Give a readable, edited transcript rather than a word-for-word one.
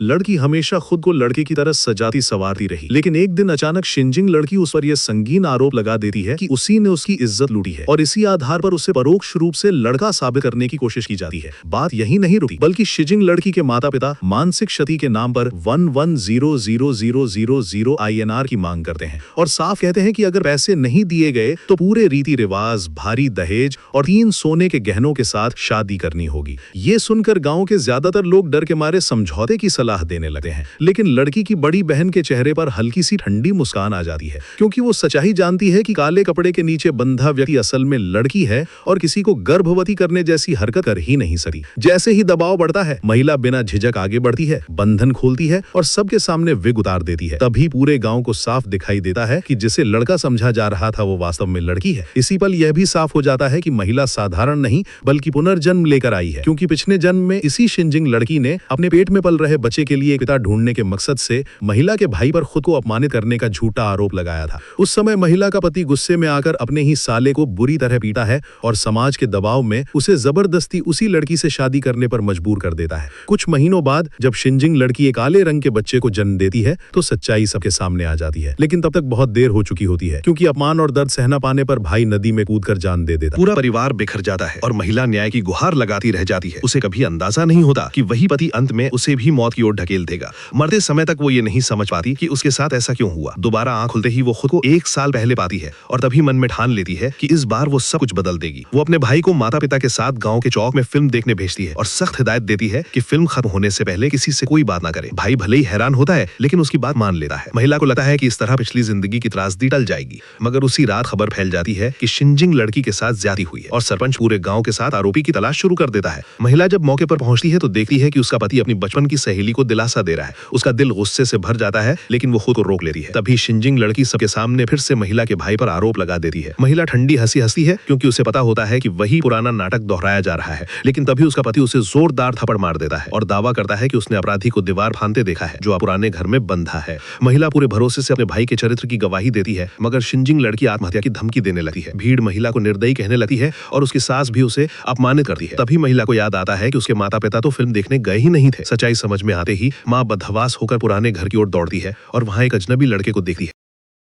लड़की हमेशा खुद को लड़के की तरह सजाती संवारती रही, लेकिन एक दिन अचानक शिनजिंग लड़की उस पर यह संगीन आरोप लगा देती है कि उसी ने उसकी इज्जत लूटी है और इसी आधार पर उसे परोक्ष रूप से लड़का साबित करने की कोशिश की जाती है। बात यही नहीं रुकी, बल्कि शिजिंग लड़की के माता पिता मानसिक क्षति के नाम पर 11,000,000 INR की मांग करते हैं और साफ कहते हैं कि अगर पैसे नहीं दिए गए तो पूरे रीति रिवाज, भारी दहेज और 3 सोने के गहनों के साथ शादी करनी होगी। ये सुनकर गांव के ज्यादातर लोग डर के मारे समझौते की सलाह देने लगते हैं, लेकिन लड़की की बड़ी बहन के चेहरे पर हल्की सी ठंडी मुस्कान आ जाती है, क्योंकि वो सच्चाई जानती है कि काले कपड़े के नीचे बंधा व्यक्ति असल में लड़की है और किसी को गर्भवती करने जैसी हरकत कर ही नहीं सकती। जैसे ही दबाव बढ़ता है, महिला बिना झिझक आगे बढ़ती है, बंधन खोलती है और सबके सामने विग उतार देती है। तभी पूरे गांव को साफ दिखाई देता है कि जिसे लड़का समझा जा रहा था वो वास्तव में लड़की है। इसी पल यह भी साफ हो जाता है कि महिला साधारण नहीं बल्कि पुनर्जन्म लेकर आई है, क्योंकि पिछले जन्म में इसी शिनजिंग लड़की ने अपने पेट में पल रहे बच्चे के लिए पिता ढूंढने के मकसद से महिला के भाई पर खुद को अपमानित करने का झूठा आरोप लगाया था। उस समय महिला का पति गुस्से में आकर अपने ही साले को बुरी तरह पीटा है और समाज के दबाव में उसे जबरदस्ती उसी लड़की से शादी करने पर मजबूर कर देता है। कुछ महीनों बाद जब शिनजिंग लड़की एक काले रंग के बच्चे को जन्म देती है तो सच्चाई सबके सामने आ जाती है, लेकिन तब तक बहुत देर हो चुकी होती है, क्योंकि अपमान और दर्द सहना पाने पर भाई नदी में कूदकर जान दे देता। पूरा परिवार बिखर जाता है और महिला न्याय की गुहार लगाती रह जाती है। उसे कभी अंदाजा नहीं होता कि वही पति अंत में उसे भी मौत की ओर ढकेल देगा। मरते समय तक वो ये नहीं समझ पाती कि उसके साथ ऐसा क्यों हुआ। दोबारा आंख खुलते ही वो खुद को 1 साल पहले पाती है और तभी मन में ठान लेती है कि इस बार वो सब कुछ बदल देगी। वो अपने भाई को माता पिता के साथ गांव के चौक में फिल्म देखने भेजती है और सख्त हिदायत देती है कि फिल्म खत्म होने से पहले किसी से कोई बात ना करे। भाई भले ही हैरान होता है, लेकिन उसकी बात मान लेता है। महिला को लगता है कि इस तरह पिछली जिंदगी की त्रासदी टल जाएगी, मगर उसी रात खबर फैल जाती है कि शिनजिंग लड़की के साथ ज्यादती हुई है और सरपंच पूरे गांव के साथ आरोपी की तलाश शुरू कर देता है। महिला जब मौके पर पहुंचती है तो देखती है कि उसका पति अपनी बचपन की सहेली को दिलासा दे रहा है। उसका दिल गुस्से से भर जाता है, लेकिन वो खुद को रोक लेती है। तभी शिनजिंग लड़की सबके सामने फिर से महिला के भाई पर आरोप लगा देती है। महिला ठंडी हंसी हंसती है, क्योंकि उसे पता होता है कि वही पुराना नाटक दोहराया जा रहा है। लेकिन तभी उसका पति उसे जोरदार थप्पड़ मार देता है और दावा करता है कि उसने अपराधी को दीवार फांदते देखा है जो पुराने घर में बंधा है। महिला पूरे भरोसे से अपने भाई के चरित्र की गवाही देती है, मगर शिनजिंग लड़की आत्महत्या की धमकी देने लगती है। भीड़ महिला को निर्दयी कहने लगती है और उसकी सास भी उसे अपमानित करती है। तभी महिला को याद आता है कि उसके माता पिता तो फिल्म देखने गए ही नहीं थे। सच्चाई समझ में आते ही मां बदहवास होकर पुराने घर की ओर दौड़ती है और वहां एक अजनबी लड़के को देखती है।